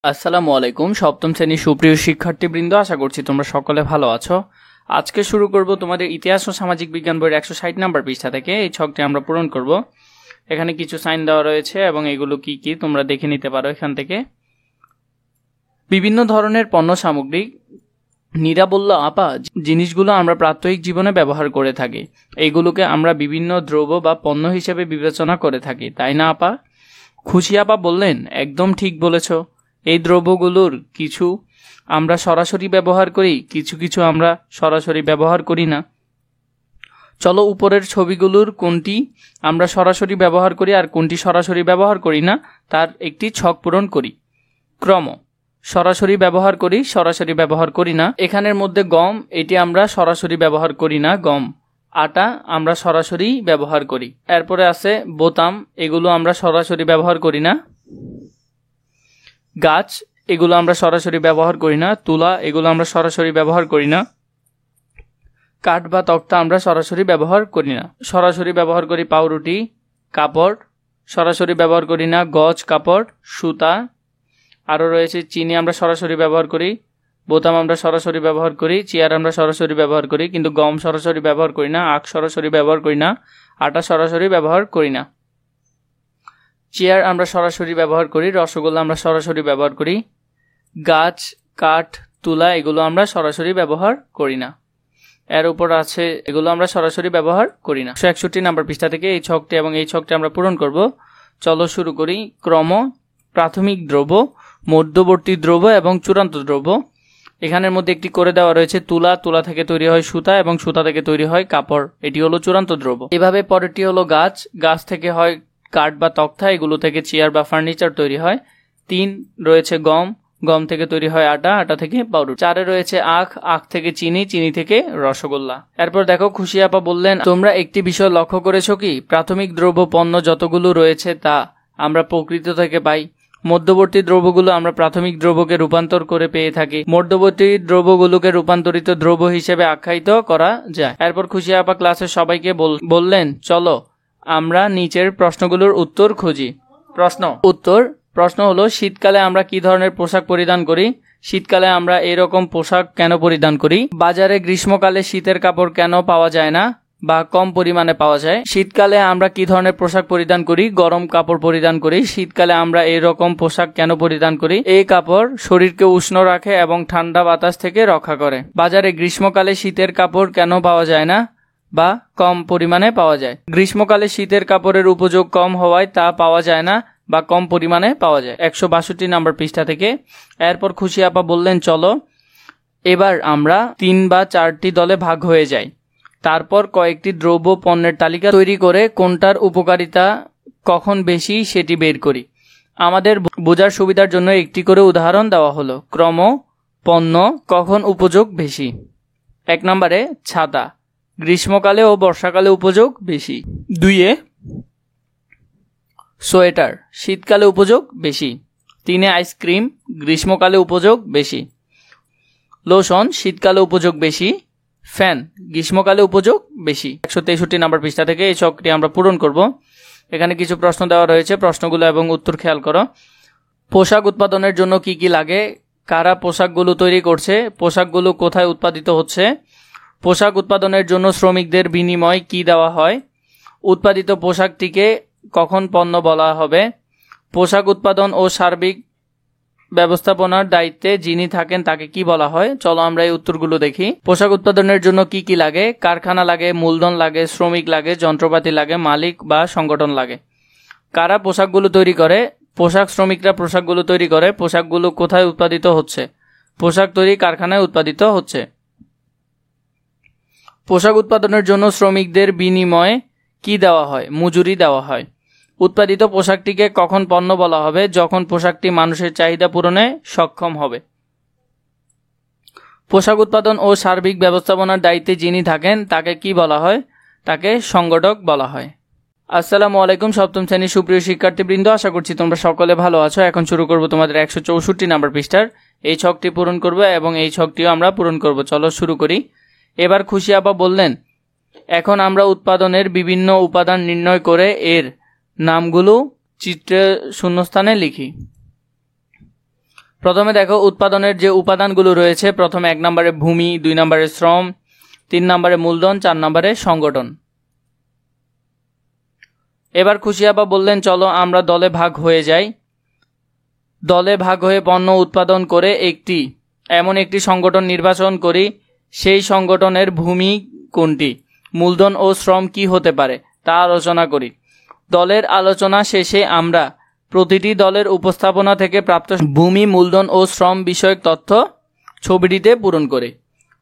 আসসালামু আলাইকুম সপ্তম শ্রেণীর সুপ্রিয় শিক্ষার্থীবৃন্দ, আশা করছি তোমরা সকলে ভালো আছো। আজকে শুরু করব তোমাদের ইতিহাস ও সামাজিক বিজ্ঞান বইয়ের 160 নম্বর পৃষ্ঠা থেকে। এই ছকটি আমরা পূরণ করব। এখানে কিছু সাইন দেওয়া রয়েছে এবং এগুলো কি কি তোমরা দেখে নিতে পারো এখান থেকে। বিভিন্ন ধরনের পণ্য সামগ্রী। নীরা বলল, আপা, জিনিসগুলো আমরা প্রাত্যহিক জীবনে ব্যবহার করে থাকি, এইগুলোকে আমরা বিভিন্ন দ্রব্য বা পণ্য হিসেবে বিবেচনা করে থাকি, তাই না আপা? খুশি আপা বললেন, একদম ঠিক বলেছ। এই দ্রব্যগুলোর কিছু আমরা সরাসরি ব্যবহার করি, কিছু কিছু আমরা সরাসরি ব্যবহার করি না। চলো উপরের ছবিগুলোর কোনটি আমরা সরাসরি ব্যবহার করি আর কোনটি সরাসরি ব্যবহার করি না তার একটি ছক পূরণ করি। ক্রম: সরাসরি ব্যবহার করি, সরাসরি ব্যবহার করি না। এখানের মধ্যে গম, এটি আমরা সরাসরি ব্যবহার করি না, গম। আটা আমরা সরাসরি ব্যবহার করি। এরপরে আছে বোতাম, এগুলো আমরা সরাসরি ব্যবহার করি না। গাছ, এগুলো আমরা সরাসরি ব্যবহার করি না। তুলা, এগুলো আমরা সরাসরি ব্যবহার করি না। কাঠ বা তক্তা আমরা সরাসরি ব্যবহার করি না। সরাসরি ব্যবহার করি পাউরুটি, কাপড়। সরাসরি ব্যবহার করি না গজ, কাপড়, সুতা। আরও রয়েছে চিনি আমরা সরাসরি ব্যবহার করি। বোতাম আমরা সরাসরি ব্যবহার করি। চেয়ার আমরা সরাসরি ব্যবহার করি, কিন্তু গম সরাসরি ব্যবহার করি না। আখ সরাসরি ব্যবহার করি না। আটা সরাসরি ব্যবহার করি না। চেয়ার আমরা সরাসরি ব্যবহার করি। রসগোল্লা আমরা সরাসরি ব্যবহার করি। গাছ, কাঠ, তুলা, এগুলো আমরা সরাসরি ব্যবহার করি না। এর উপর আছে এগুলো আমরা সরাসরি ব্যবহার করি না। 161 নম্বর পৃষ্ঠা থেকে এই ছকটি এবং এই ছকটি আমরা পূরণ করব। চলো শুরু করি। ক্রম: প্রাথমিক দ্রব্য, মধ্যবর্তী দ্রব্য এবং চূড়ান্ত দ্রব্য। এখানের মধ্যে একটি করে দেওয়া রয়েছে তুলা। তুলা থেকে তৈরি হয় সুতা এবং সুতা থেকে তৈরি হয় কাপড়, এটি হলো চূড়ান্ত দ্রব্য। এভাবে পরেরটি হলো গাছ। গাছ থেকে হয় কাঠ বা তক্তা, এগুলো থেকে চেয়ার বা ফার্নিচার তৈরি হয়। 3 রয়েছে গম। গম থেকে তৈরি হয় আটা, আটা থেকে পাউরুটি। 4 রয়েছে আখ। আখ থেকে চিনি, চিনি থেকে রসগোল্লা। এরপর দেখো, খুশি আপা বললেন, তোমরা একটি বিষয় লক্ষ্য করেছো কি? প্রাথমিক দ্রব্য পণ্য যতগুলো রয়েছে তা আমরা প্রকৃতি থেকে পাই। মধ্যবর্তী দ্রব্যগুলো আমরা প্রাথমিক দ্রব্যকে রূপান্তর করে পেয়ে থাকি। মধ্যবর্তী দ্রব্যগুলোকে রূপান্তরিত দ্রব্য হিসেবে আখ্যায়িত করা যায়। এরপর খুশি আপা ক্লাসের সবাইকে বললেন, চলো আমরা নিচের প্রশ্নগুলোর উত্তর খুঁজি। প্রশ্ন হলো, শীতকালে আমরা কি ধরনের পোশাক পরিধান করি? শীতকালে আমরা এরকম পোশাক কেন পরিধান করি? বাজারে গ্রীষ্মকালে শীতের কাপড় কেন পাওয়া যায় না বা কম পরিমাণে পাওয়া যায়? শীতকালে আমরা কি ধরনের পোশাক পরিধান করি? গরম কাপড় পরিধান করি। শীতকালে আমরা এরকম পোশাক কেন পরিধান করি? এই কাপড় শরীরকে উষ্ণ রাখে এবং ঠান্ডা বাতাস থেকে রক্ষা করে। বাজারে গ্রীষ্মকালে শীতের কাপড় কেন পাওয়া যায় না বা কম পরিমাণে পাওয়া যায়? গ্রীষ্মকালে শীতের কাপড়ের উপযোগ কম হওয়ায় তা পাওয়া যায় না বা কম পরিমাণে পাওয়া যায়। 162 নম্বর পৃষ্ঠা থেকে। এরপর খুশি আপা বললেন, চলো এবার আমরা 3 বা 4টি দলে ভাগ হয়ে যাই। তারপর কয়েকটি দ্রব্য পণ্যের তালিকা তৈরি করে কোনটার উপকারিতা কখন বেশি সেটি বের করি। আমাদের বোঝার সুবিধার জন্য একটি করে উদাহরণ দেওয়া হলো। ক্রম: পণ্য কখন উপযোগ বেশি? 1 নম্বরে ছাতা, গ্রীষ্মকালে ও বর্ষাকালে উপযোগ বেশি। 2 সোয়েটার, শীতকালে উপযোগ বেশি। 3 আইসক্রিম, গ্রীষ্মকালে উপযোগ বেশি। লোশন, শীতকালে উপযোগ বেশি। ফ্যান, গ্রীষ্মকালে উপযোগ বেশি। 163 নম্বর পৃষ্ঠা থেকে এই ছকটি আমরা পূরণ করব। এখানে কিছু প্রশ্ন দেওয়া রয়েছে, প্রশ্নগুলো এবং উত্তর খেয়াল করো। পোশাক উৎপাদনের জন্য কি কি লাগে? কারা পোশাকগুলো তৈরি করছে? পোশাকগুলো কোথায় উৎপাদিত হচ্ছে? পোশাক উৎপাদনের জন্য শ্রমিকদের বিনিময় কি দেওয়া হয়? উৎপাদিত পোশাকটিকে কখন পণ্য বলা হবে? পোশাক উৎপাদন ও সার্বিক ব্যবস্থাপনার দায়িত্বে যিনি থাকেন তাকে কি বলা হয়? চলো আমরা এই উত্তরগুলো দেখি। পোশাক উৎপাদনের জন্য কি কি লাগে? কারখানা লাগে, মূলধন লাগে, শ্রমিক লাগে, যন্ত্রপাতি লাগে, মালিক বা সংগঠন লাগে। কারা পোশাকগুলো তৈরি করে? পোশাক শ্রমিকরা পোশাকগুলো তৈরি করে। পোশাকগুলো কোথায় উৎপাদিত হচ্ছে? পোশাক তৈরি কারখানায় উৎপাদিত হচ্ছে। পোশাক উৎপাদনের জন্য শ্রমিকদের বিনিময়ে কি দেওয়া হয়? মজুরি দেওয়া হয়। উৎপাদিত পোশাকটিকে কখন পণ্য বলা হবে? যখন পোশাকটি মানুষের চাহিদা পূরণে সক্ষম হবে। পোশাক উৎপাদন ও সার্বিক ব্যবস্থাপনার দায়িত্বে যিনি থাকেন তাকে কি বলা হয়? তাকে সংগঠক বলা হয়। আসসালামু আলাইকুম সপ্তম শ্রেণীর সুপ্রিয় শিক্ষার্থীবৃন্দ, আশা করছি তোমরা সকলে ভালো আছো। এখন শুরু করব তোমাদের 164 নম্বর পৃষ্ঠার এই ছকটি পূরণ করব এবং এই ছকটিও আমরা পূরণ করব। চলো শুরু করি। এবার খুশি আপা বললেন, এখন আমরা উৎপাদনের বিভিন্ন উপাদান নির্ণয় করে এর নামগুলো চিত্রে শূন্যস্থানে লিখি। প্রথমে দেখো উৎপাদনের যে উপাদানগুলো রয়েছে। প্রথমে 1 নম্বরে ভূমি, 2 নম্বরে শ্রম, 3 নম্বরে মূলধন, 4 নম্বরে সংগঠন। এবার খুশি আপা বললেন চলো আমরা দলে ভাগ হয়ে যাই। দলে ভাগ হয়ে পণ্য উৎপাদন করে এমন একটি সংগঠন নির্বাচন করি। সেই সংগঠনের ভূমি কোনটি, মূলধন ও শ্রম কি হতে পারে তা আলোচনা করি। দলের আলোচনা শেষে আমরা প্রতিটি দলের উপস্থাপনা থেকে প্রাপ্ত ভূমি, মূলধন ও শ্রম বিষয়ক তথ্য ছবিটিতে পূরণ করি।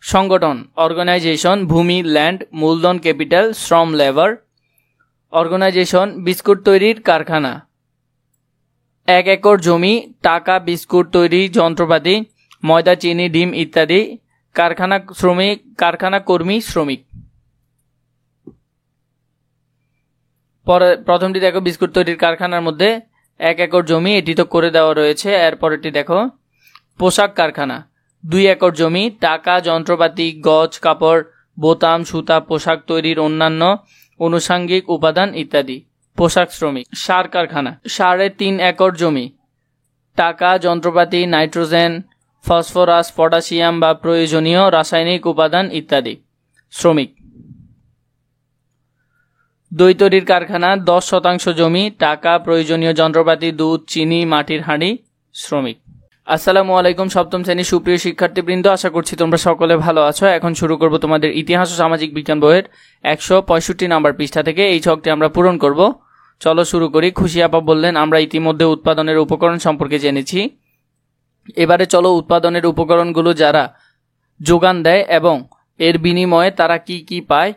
সংগঠন অর্গানাইজেশন, ভূমি ল্যান্ড, মূলধন ক্যাপিটাল, শ্রম লেবার। অর্গানাইজেশন বিস্কুট তৈরির কারখানা, 1 একর জমি, টাকা, বিস্কুট তৈরি যন্ত্রপাতি, ময়দা, চিনি, ডিম ইত্যাদি। কারখানা কর্মী, শ্রমিক। পরে প্রথমটি দেখো বিস্কুট তৈরির কারখানার মধ্যে 1 একর জমি, এটি তো করে দেওয়া রয়েছে। এরপরেটি দেখো পোশাক কারখানা, 2 একর জমি, টাকা, যন্ত্রপাতি, গজ, কাপড়, বোতাম, সুতা, পোশাক তৈরির অন্যান্য আনুষঙ্গিক উপাদান ইত্যাদি। পোশাক শ্রমিক। সার কারখানা, 3.5 একর জমি, টাকা, যন্ত্রপাতি, নাইট্রোজেন, ফসফরাস, পটাশিয়াম বা প্রয়োজনীয় রাসায়নিক উপাদান ইত্যাদি। শ্রমিক। দই তৈরির কারখানা, 10% জমি, টাকা, প্রয়োজনীয় যন্ত্রপাতি, দুধ, চিনি, মাটির হাঁড়ি। শ্রমিক। আসসালামু আলাইকুম সপ্তম শ্রেণীর সুপ্রিয় শিক্ষার্থীবৃন্দ, আশা করছি তোমরা সকলে ভালো আছো। এখন শুরু করব তোমাদের ইতিহাস ও সামাজিক বিজ্ঞান বইয়ের 165 নম্বর পৃষ্ঠা থেকে। এই ছকটি আমরা পূরণ করব। চলো শুরু করি। খুশি আপা বললেন আমরা ইতিমধ্যে উৎপাদনের উপকরণ সম্পর্কে জেনেছি। এবারে চলো উৎপাদনের উপকরণগুলো যারা যোগান দেয় এবং এর বিনিময়ে তারা কি কি পায়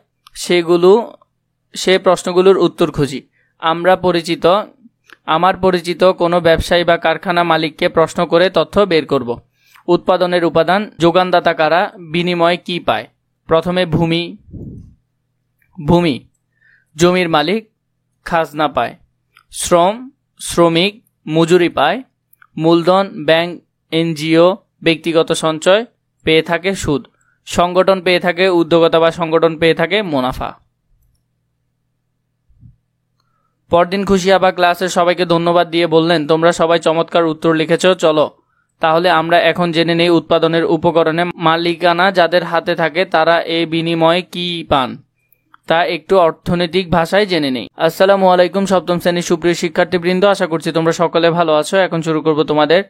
সে প্রশ্নগুলোর উত্তর খুঁজি। আমার পরিচিত কোনো ব্যবসায়ী বা কারখানা মালিককে প্রশ্ন করে তথ্য বের করব। উৎপাদনের উপাদান, যোগানদাতা কারা, বিনিময়ে কি পায়। প্রথমে ভূমি, জমির মালিক খাজনা পায়। শ্রম, শ্রমিক মজুরি পায়। মূলধন, ব্যাংক, এনজিও, ব্যক্তিগত সঞ্চয় পেয়ে থাকে সুদ। সংগঠন পেয়ে থাকে উদ্যোক্তা বা সংগঠন পেয়ে থাকে মুনাফা। পরদিন খুশি আপা ক্লাসের সবাইকে ধন্যবাদ দিয়ে বললেন তোমরা সবাই চমৎকার উত্তর লিখেছো। চলো তাহলে আমরা এখন জেনে নেই উৎপাদনের উপকরণে মালিকানা যাদের হাতে থাকে তারা এই বিনিময়ে কি পান তা একটু অর্থনৈতিক ভাষায় জেনে নেই। আসসালামু আলাইকুম সপ্তম শ্রেণীর সুপ্রিয় শিক্ষার্থীবৃন্দ, আশা করছি তোমরা সকলে ভালো আছো। এখন শুরু করব তোমাদের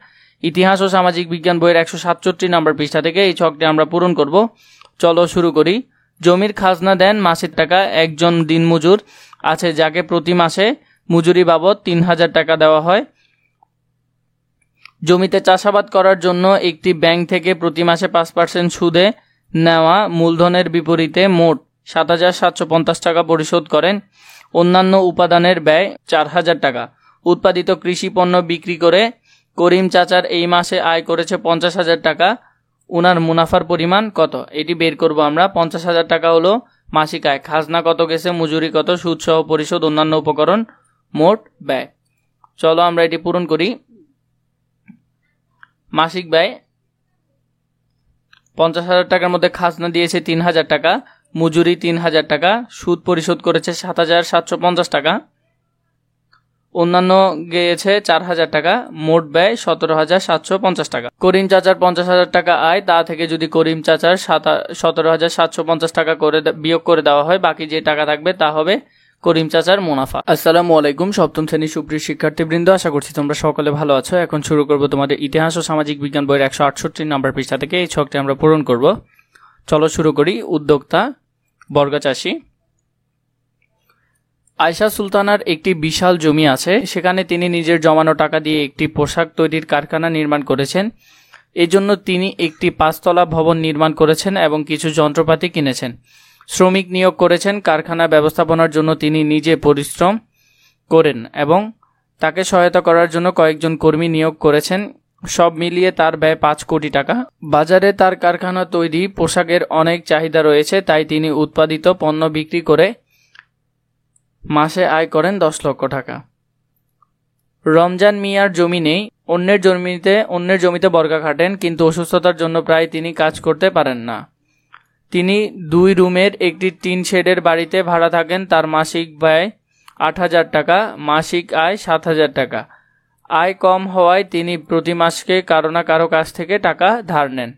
ইতিহাস ও সামাজিক বিজ্ঞান বইয়ের 167 নম্বর পৃষ্ঠা থেকে। এই ছকটি আমরা পূরণ করব। চলো শুরু করি। জমির খাজনা দেন মাসিক টাকা। একজন দিনমজুর আছে যাকে প্রতি মাসে মজুরি বাবদ 3000 টাকা দেওয়া হয়। জমিতে চাষাবাদ করার জন্য একটি ব্যাংক থেকে প্রতি মাসে 5% সুদে নেওয়া মূলধনের বিপরীতে মোট 7750 টাকা পরিশোধ করেন। অন্যান্য উপাদানের ব্যয় 4000 টাকা। উৎপাদিত কৃষি পণ্য বিক্রি করে করিম চাচার এই মাসে আয় করেছে 50,000 টাকা। উনার মুনাফার পরিমাণ কত এটি বের করব আমরা। 50,000 টাকা হলো মাসিক আয়। খাজনা কত গেছে, মজুরি কত, সুদ সহ পরিশোধ, অন্যান্য উপকরণ, মোট ব্যয়। চলো আমরা এটি পূরণ করি। মাসিক ব্যয় 50,000 টাকার মধ্যে খাজনা দিয়েছে 3,000 টাকা, মজুরি 3,000 টাকা, সুদ পরিশোধ করেছে 7,750 টাকা, অন্যান্য গিয়েছে 4,000 টাকা, মোট ব্যয় 17,750 টাকা। করিম চাচার 50,000 টাকা আয়, তা থেকে যদি করিম চাচার 17,750 টাকা করে বিয়োগ করে দেওয়া হয়, বাকি যে টাকা থাকবে তা হবে করিম চাচার মুনাফা। আসসালামু আলাইকুম সপ্তম শ্রেণীর সুপ্রিয় শিক্ষার্থীবৃন্দ, আশা করছি তোমরা সকলে ভালো আছো। এখন শুরু করব তোমাদের ইতিহাস ও সামাজিক বিজ্ঞান বইয়ের 168 নম্বর পৃষ্ঠা থেকে। এই ছকটি আমরা পূরণ করব। চলো শুরু করি। উদ্যোক্তা, বর্গচাষী। আয়শা সুলতানার একটি বিশাল জমি আছে। সেখানে তিনি নিজের জমানো টাকা দিয়ে একটি পোশাক তৈরির কারখানা নির্মাণ করেছেন। এজন্য তিনি একটি 5 তলা ভবন নির্মাণ করেছেন এবং কিছু যন্ত্রপাতি কিনেছেন। শ্রমিক নিয়োগ করেছেন। কারখানা ব্যবস্থাপনার জন্য তিনি নিজে পরিশ্রম করেন এবং তাকে সহায়তা করার জন্য কয়েকজন কর্মী নিয়োগ করেছেন। সব মিলিয়ে তার ব্যয় 5 কোটি টাকা। বাজারে তার কারখানা তৈরি পোশাকের অনেক চাহিদা রয়েছে, তাই তিনি উৎপাদিত পণ্য বিক্রি করে মাসে আয় করেন 10 লক্ষ টাকা। রমজান মিয়ার জমি নেই। অন্যের জমিতে বর্গা খাটেন, কিন্তু অসুস্থতার জন্য প্রায় তিনি কাজ করতে পারেন না। তিনি 2 রুমের একটি টিন শেডের বাড়িতে ভাড়া থাকেন। তার মাসিক ব্যয় 8,000 টাকা, মাসিক আয় 7,000 টাকা। আয় কম হওয়ায় তিনি প্রতি মাসকে কারো না কারো কাছ থেকে টাকা ধার নেন।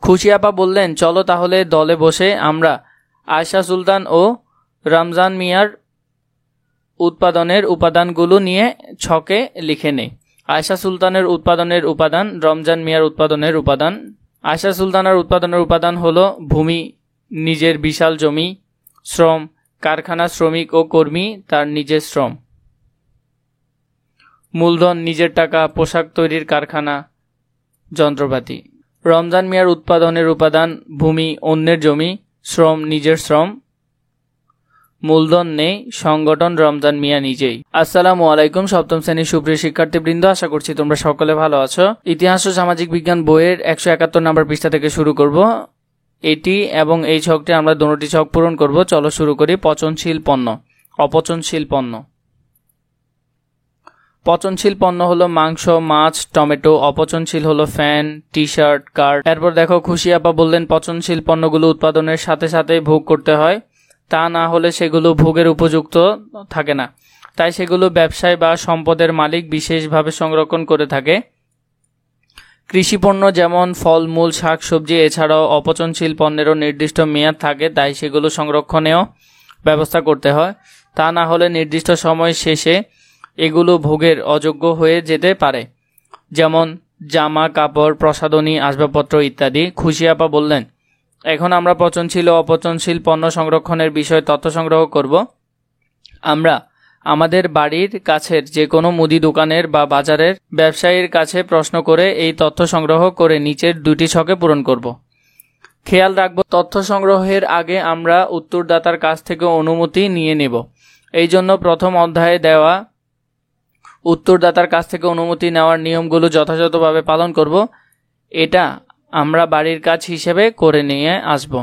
খুশি আপা বললেন, চলো তাহলে দলে বসে আমরা আয়শা সুলতান ও রমজান মিয়ার উৎপাদনের উপাদানগুলো নিয়ে ছকে লিখে নেই। আয়শা সুলতানের উৎপাদনের উপাদান, রমজান মিয়ার উৎপাদনের উপাদান। আয়শা সুলতানের উৎপাদনের উপাদান হলো ভূমি, নিজের বিশাল জমি, শ্রম, কারখানা শ্রমিক ও কর্মী তার নিজের শ্রম, মূলধন নিজের টাকা, পোশাক তৈরির কারখানা, যন্ত্রপাতি। রমজান মিয়ার উৎপাদনের উপাদান ভূমি, অন্যের জমি, শ্রম, নিজের শ্রম, মূলধন নেই, সংগঠন রমজান মিয়া নিজেই। আসসালামু আলাইকুম সপ্তম শ্রেণীর সুপ্রিয় শিক্ষার্থীবৃন্দ, আশা করছি তোমরা সকলে ভালো আছো। ইতিহাস ও সামাজিক বিজ্ঞান বইয়ের 171 নম্বর পৃষ্ঠা থেকে শুরু করব। এটি এবং এই ছকটি আমরা দুটি ছক পূরণ করব। চলো শুরু করি। পচনশীল পণ্য, অপচনশীল পণ্য। পচনশীল পণ্য হলো মাংস, মাছ, টমেটো। অপচনশীল হলো ফ্যান, টি শার্ট, কার্ড। এরপর দেখো, খুশি আপা বললেন পচনশীল পণ্যগুলো উৎপাদনের সাথে সাথে ভোগ করতে হয়, তা না হলে সেগুলো ভোগের উপযুক্ত থাকে না, তাই সেগুলো ব্যবসায় বা সম্পদের মালিক বিশেষভাবে সংরক্ষণ করে থাকে। কৃষিপণ্য যেমন ফলমূল, শাকসবজি, এছাড়াও অপচনশীল পণ্যেরও নির্দিষ্ট মেয়াদ থাকে, তাই সেগুলো সংরক্ষণেও ব্যবস্থা করতে হয়, তা না হলে নির্দিষ্ট সময় শেষে এগুলো ভোগের অযোগ্য হয়ে যেতে পারে, যেমন জামা কাপড়, প্রসাধনী, আসবাবপত্র ইত্যাদি। খুশি আপা বললেন, এখন আমরা পচনশীল ও অপচনশীল পণ্য সংরক্ষণের বিষয়ে তথ্য সংগ্রহ করব। আমরা আমাদের বাড়ির কাছের যে কোনো মুদি দোকানের বা বাজারের ব্যবসায়ীর কাছে প্রশ্ন করে এই তথ্য সংগ্রহ করে নিচের দুটি ছকে পূরণ করব। খেয়াল রাখব, তথ্য সংগ্রহের আগে আমরা উত্তরদাতার কাছ থেকে অনুমতি নিয়ে নেব। এই জন্য প্রথম অধ্যায়ে দেওয়া উত্তরদাতার কাছ থেকে অনুমতি নেওয়ার নিয়মগুলো যথাযথভাবে পালন করব। এটা আমরা বাড়ির কাজ হিসেবে করে নিয়ে আসব।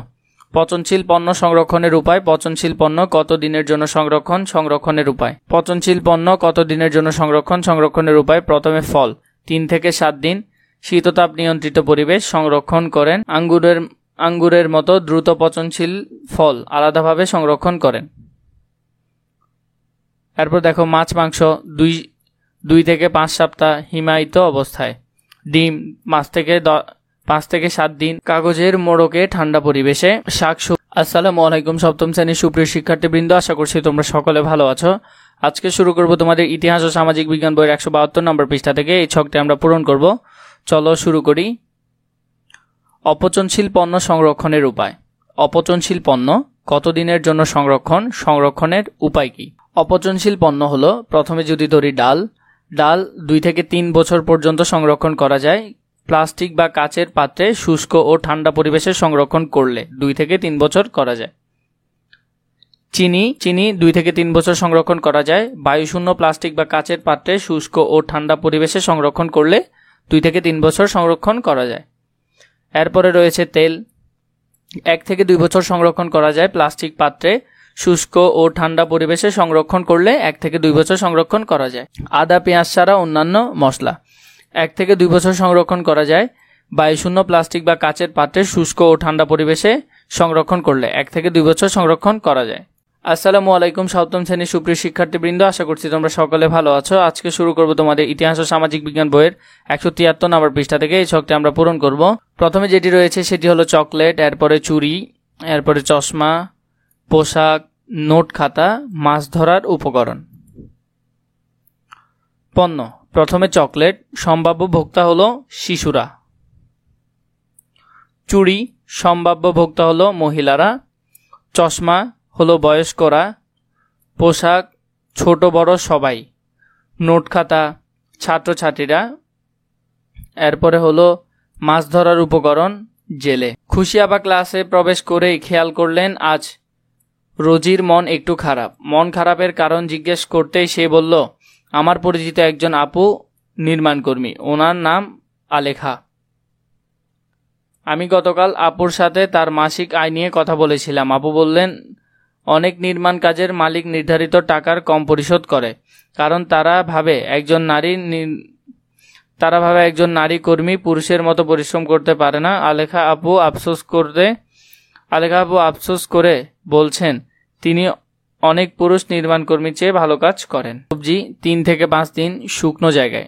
পচনশীল পণ্য সংরক্ষণের উপায়। পচনশীল পণ্য কত দিনের জন্য সংরক্ষণ, সংরক্ষণের উপায়। পচনশীল পণ্য কত দিনের জন্য সংরক্ষণ, সংরক্ষণের উপায়। প্রথমে ফল 3 থেকে 7 দিন শীততাপ নিয়ন্ত্রিত পরিবেশ সংরক্ষণ করেন। আঙ্গুরের মতো দ্রুত পচনশীল ফল আলাদাভাবে সংরক্ষণ করেন। এরপর দেখো, মাছ মাংস 2 থেকে 5 সপ্তাহ হিমায়িত অবস্থায়। ডিম 5 থেকে 7 দিন কাগজের মোড়কে ঠান্ডা পরিবেশে। শাকসবজি। আসসালামু আলাইকুম সপ্তম শ্রেণীর সুপ্রিয় শিক্ষার্থীবৃন্দ, আশা করছি তোমরা সকলে ভালো আছো। আজকে শুরু করব তোমাদের ইতিহাস ও সামাজিক বিজ্ঞান বইয়ের 172 নম্বর পৃষ্ঠা থেকে। এই ছকটি আমরা পূরণ করব। চলো শুরু করি। অপচনশীল পণ্য সংরক্ষণের উপায়। অপচনশীল পণ্য কতদিনের জন্য সংরক্ষণ, সংরক্ষণের উপায় কি? অপচনশীল পণ্য হলো, প্রথমে যদি ধরি ডাল 2 থেকে 3 বছর পর্যন্ত সংরক্ষণ করা যায় প্লাস্টিক বা কাচের পাত্রে শুষ্ক ও ঠান্ডা পরিবেশে সংরক্ষণ করলে 2 থেকে 3 বছর করা যায়। চিনি 2 থেকে 3 বছর সংরক্ষণ করা যায় বায়ুশূন্য প্লাস্টিক বা কাচের পাত্রে শুষ্ক ও ঠান্ডা পরিবেশে সংরক্ষণ করলে 2 থেকে 3 বছর সংরক্ষণ করা যায়। এরপরে রয়েছে তেল, 1 থেকে 2 বছর সংরক্ষণ করা যায় প্লাস্টিক পাত্রে শুষ্ক ও ঠান্ডা পরিবেশে সংরক্ষণ করলে 1 থেকে 2 বছর সংরক্ষণ করা যায়। আদা, পেঁয়াজ ছাড়া অন্যান্য মশলা 1 থেকে 2 বছর সংরক্ষণ করা যায় বায়ুশূন্য প্লাস্টিক বা কাচের পাত্রে শুষ্ক ও ঠান্ডা পরিবেশে সংরক্ষণ করলে 1 থেকে 2 বছর সংরক্ষণ করা যায়। আসসালামু আলাইকুম সপ্তম শ্রেণীর সুপ্রিয় শিক্ষার্থীবৃন্দ, আশা করছি তোমরা সকলে ভালো আছো। আজকে শুরু করব তোমাদের ইতিহাস ও সামাজিক বিজ্ঞান বইয়ের 173 নম্বর পৃষ্ঠা থেকে। এই ছকটি আমরা পূরণ করব। প্রথমে যেটি রয়েছে সেটি হলো চকলেট, এরপরে চুড়ি, এরপরে চশমা, পোশাক, নোট খাতা, মাছ ধরার উপকরণ। পণ্য, প্রথমে চকলেট, সম্ভাব্য ভোক্তা হলো শিশুরা। চুড়ি, সম্ভাব্য ভোক্তা হলো মহিলারা। চশমা হলো বয়স্করা। পোশাক ছোট বড় সবাই। নোট খাতা ছাত্রছাত্রীরা। এরপরে হলো মাছ ধরার উপকরণ জেলে। খুশি আপা ক্লাসে প্রবেশ করেই খেয়াল করলেন আজ রোজির মন একটু খারাপ। মন খারাপের কারণ জিজ্ঞেস করতেই সে বলল, আমার পরিচিত একজন আপু নির্মাণ কর্মী, ওনার নাম আলেখা। আমি গতকাল আপুর সাথে তার মাসিক আয় নিয়ে কথা বলেছিলাম। আপু বললেন, অনেক নির্মাণ কাজের মালিক নির্ধারিত টাকার কম পরিশোধ করে, কারণ তারা ভাবে একজন নারী কর্মী পুরুষের মতো পরিশ্রম করতে পারে না। আলেখা আপু আফসোস করে বলছেন, তিনি অনেক পুরুষ নির্মাণ কর্মীর চেয়ে ভালো কাজ করেন। সবজি 3 থেকে 5 দিন শুকনো জায়গায়।